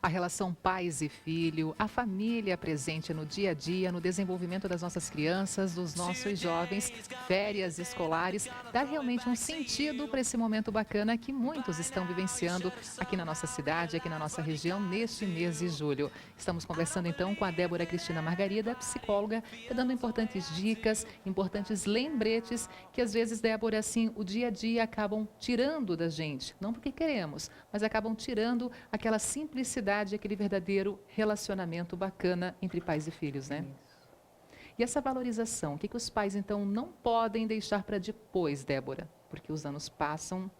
A relação pais e filho, a família presente no dia a dia, no desenvolvimento das nossas crianças, dos nossos jovens, férias escolares, dar realmente um sentido para esse momento bacana que muitos estão vivenciando aqui na nossa cidade, aqui na nossa região, neste mês de julho. Estamos conversando então com a Débora Cristina Margarida, psicóloga, dando importantes dicas, importantes lembretes que às vezes, Débora, assim, o dia a dia acabam tirando da gente, não porque queremos, mas acabam tirando aquela simplicidade, aquele verdadeiro relacionamento bacana entre pais e filhos, né? E essa valorização, o que os pais então não podem deixar para depois, Débora? Porque os anos passam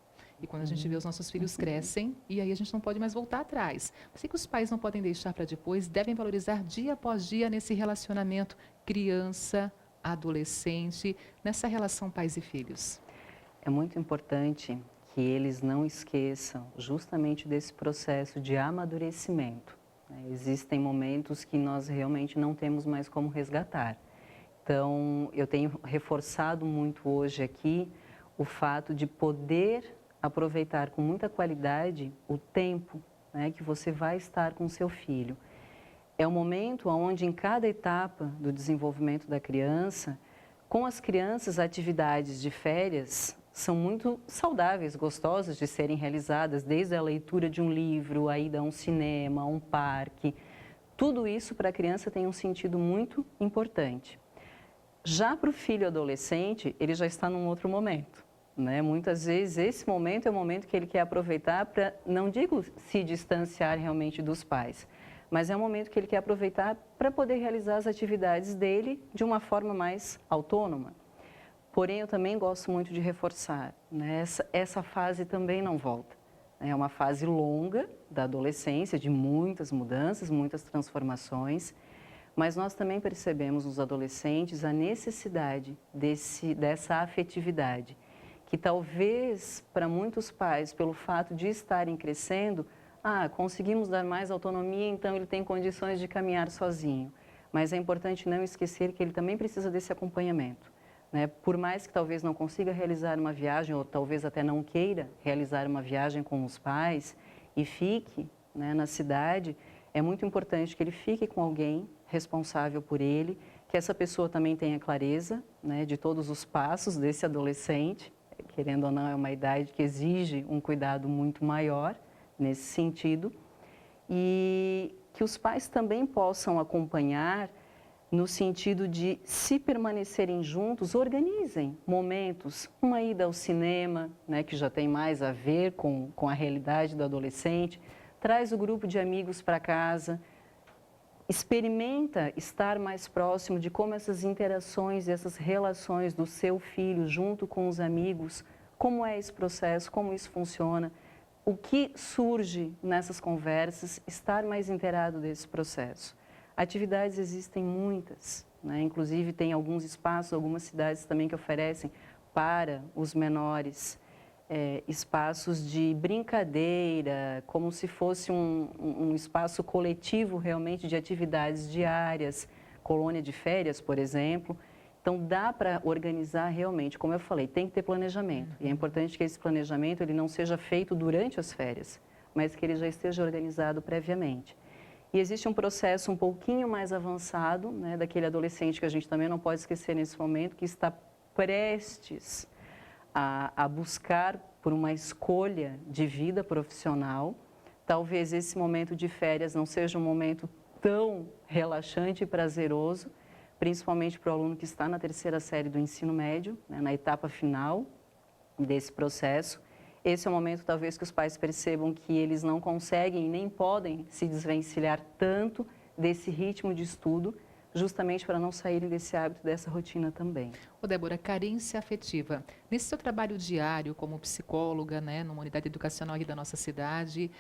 e quando a gente vê os nossos filhos crescem e aí a gente não pode mais voltar atrás. O que os pais não podem deixar para depois, devem valorizar dia após dia nesse relacionamento criança, adolescente, nessa relação pais e filhos? É muito importante que eles não esqueçam justamente desse processo de amadurecimento, né? Existem momentos que nós realmente não temos mais como resgatar. Então, eu tenho reforçado muito hoje aqui o fato de poder aproveitar com muita qualidade o tempo, né, que você vai estar com seu filho. É um momento onde, em cada etapa do desenvolvimento da criança, com as crianças, atividades de férias são muito saudáveis, gostosas de serem realizadas, desde a leitura de um livro, a ida a um cinema, a um parque. Tudo isso para a criança tem um sentido muito importante. Já para o filho adolescente, ele já está num outro momento, né? Muitas vezes esse momento é o momento que ele quer aproveitar para, não digo se distanciar realmente dos pais, mas é um momento que ele quer aproveitar para poder realizar as atividades dele de uma forma mais autônoma. Porém, eu também gosto muito de reforçar, né? Essa fase também não volta. É uma fase longa da adolescência, de muitas mudanças, muitas transformações, mas nós também percebemos nos adolescentes a necessidade dessa afetividade, que talvez para muitos pais, pelo fato de estarem crescendo, conseguimos dar mais autonomia, então ele tem condições de caminhar sozinho. Mas é importante não esquecer que ele também precisa desse acompanhamento, né? Por mais que talvez não consiga realizar uma viagem, ou talvez até não queira realizar uma viagem com os pais e fique, né, na cidade, é muito importante que ele fique com alguém responsável por ele, que essa pessoa também tenha clareza, né, de todos os passos desse adolescente, querendo ou não, é uma idade que exige um cuidado muito maior nesse sentido, e que os pais também possam acompanhar no sentido de, se permanecerem juntos, organizem momentos, uma ida ao cinema, né, que já tem mais a ver com a realidade do adolescente, traz o grupo de amigos para casa, experimenta estar mais próximo de como essas interações e essas relações do seu filho junto com os amigos, como é esse processo, como isso funciona, o que surge nessas conversas, estar mais inteirado desse processo. Atividades existem muitas, né? Inclusive tem alguns espaços, algumas cidades também que oferecem para os menores espaços de brincadeira, como se fosse um espaço coletivo realmente de atividades diárias, colônia de férias, por exemplo. Então dá para organizar realmente, como eu falei, tem que ter planejamento. E é importante que esse planejamento ele não seja feito durante as férias, mas que ele já esteja organizado previamente. E existe um processo um pouquinho mais avançado, né, daquele adolescente que a gente também não pode esquecer nesse momento, que está prestes a buscar por uma escolha de vida profissional. Talvez esse momento de férias não seja um momento tão relaxante e prazeroso, principalmente para o aluno que está na terceira série do ensino médio, né, na etapa final desse processo. Esse é o momento, talvez, que os pais percebam que eles não conseguem nem podem se desvencilhar tanto desse ritmo de estudo, justamente para não saírem desse hábito, dessa rotina também. Ô Débora, carência afetiva. Nesse seu trabalho diário como psicóloga, né, numa unidade educacional aqui da nossa cidade,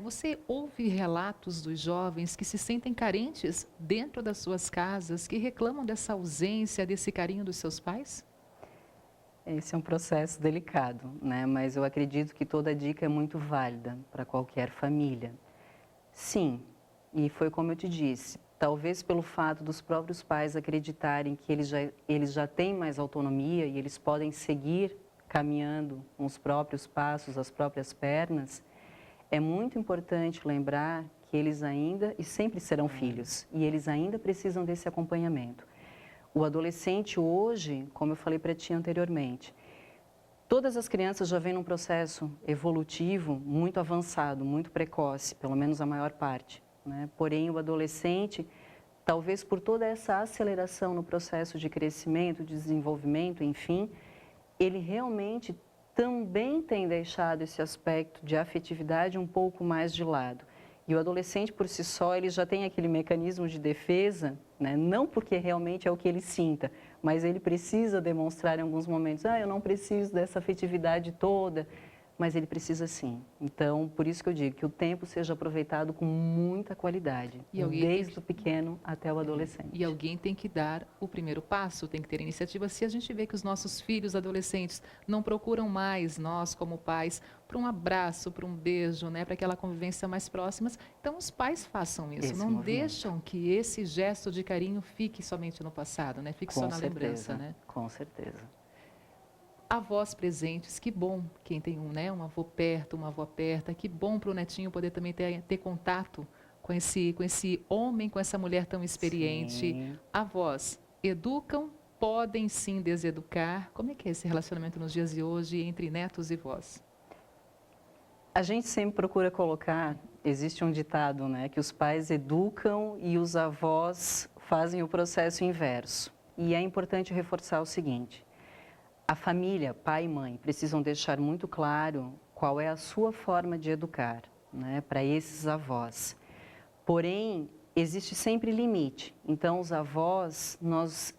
você ouve relatos dos jovens que se sentem carentes dentro das suas casas, que reclamam dessa ausência, desse carinho dos seus pais? Esse é um processo delicado, né? Mas eu acredito que toda dica é muito válida para qualquer família. Sim, e foi como eu te disse, talvez pelo fato dos próprios pais acreditarem que eles já têm mais autonomia e eles podem seguir caminhando com os próprios passos, as próprias pernas, é muito importante lembrar que eles ainda, e sempre serão filhos, e eles ainda precisam desse acompanhamento. O adolescente hoje, como eu falei para ti anteriormente, todas as crianças já vêm num processo evolutivo muito avançado, muito precoce, pelo menos a maior parte, né? Porém, o adolescente, talvez por toda essa aceleração no processo de crescimento, de desenvolvimento, enfim, ele realmente também tem deixado esse aspecto de afetividade um pouco mais de lado. E o adolescente, por si só, ele já tem aquele mecanismo de defesa, né? Não porque realmente é o que ele sinta, mas ele precisa demonstrar em alguns momentos, eu não preciso dessa afetividade toda, mas ele precisa sim. Então, por isso que eu digo que o tempo seja aproveitado com muita qualidade, desde o pequeno até o adolescente. E alguém tem que dar o primeiro passo, tem que ter iniciativa. Se a gente vê que os nossos filhos adolescentes não procuram mais nós como pais para um abraço, para um beijo, né, para aquela convivência mais próximas, então os pais façam isso, não deixam que esse gesto de carinho fique somente no passado, né, fique só na lembrança, né? Com certeza. Avós presentes, que bom quem tem um avô perto, uma avó perto, que bom para o netinho poder também ter contato com esse homem, com essa mulher tão experiente. Sim. Avós educam, podem sim deseducar. Como é que é esse relacionamento nos dias de hoje entre netos e vós? A gente sempre procura colocar, existe um ditado, né, que os pais educam e os avós fazem o processo inverso. E é importante reforçar o seguinte: a família, pai e mãe, precisam deixar muito claro qual é a sua forma de educar, né, para esses avós. Porém, existe sempre limite. Então, os avós,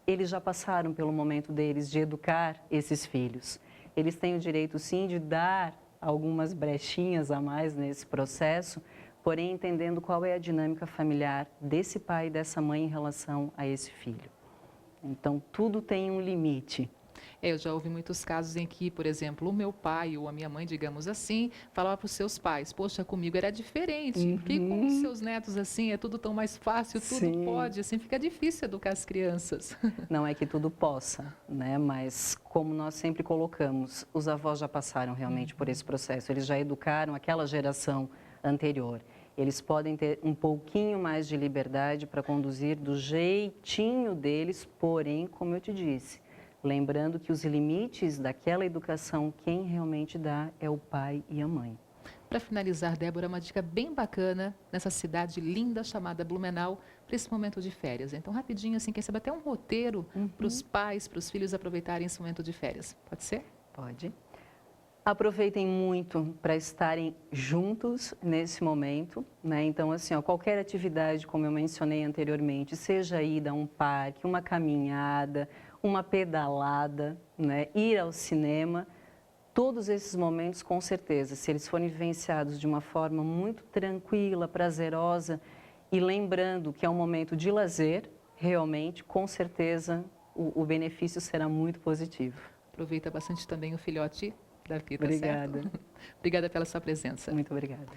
eles já passaram pelo momento deles de educar esses filhos. Eles têm o direito, sim, de dar algumas brechinhas a mais nesse processo, porém entendendo qual é a dinâmica familiar desse pai e dessa mãe em relação a esse filho. Então, tudo tem um limite. Eu já ouvi muitos casos em que, por exemplo, o meu pai ou a minha mãe, digamos assim, falava para os seus pais: poxa, comigo era diferente, porque com os seus netos assim é tudo tão mais fácil, tudo pode, assim fica difícil educar as crianças. Não é que tudo possa, né? Mas como nós sempre colocamos, os avós já passaram realmente por esse processo, eles já educaram aquela geração anterior. Eles podem ter um pouquinho mais de liberdade para conduzir do jeitinho deles, porém, como eu te disse, lembrando que os limites daquela educação, quem realmente dá é o pai e a mãe. Para finalizar, Débora, uma dica bem bacana nessa cidade linda chamada Blumenau, para esse momento de férias. Então, rapidinho, assim, quem sabe até um roteiro para os pais, para os filhos aproveitarem esse momento de férias. Pode ser? Pode. Aproveitem muito para estarem juntos nesse momento, né? Então, assim, qualquer atividade, como eu mencionei anteriormente, seja ida a um parque, uma caminhada, uma pedalada, né? Ir ao cinema, todos esses momentos, com certeza, se eles forem vivenciados de uma forma muito tranquila, prazerosa e lembrando que é um momento de lazer, realmente, com certeza, o benefício será muito positivo. Aproveita bastante também o filhote da vida, Obrigada. certo? Obrigada pela sua presença. Muito obrigada.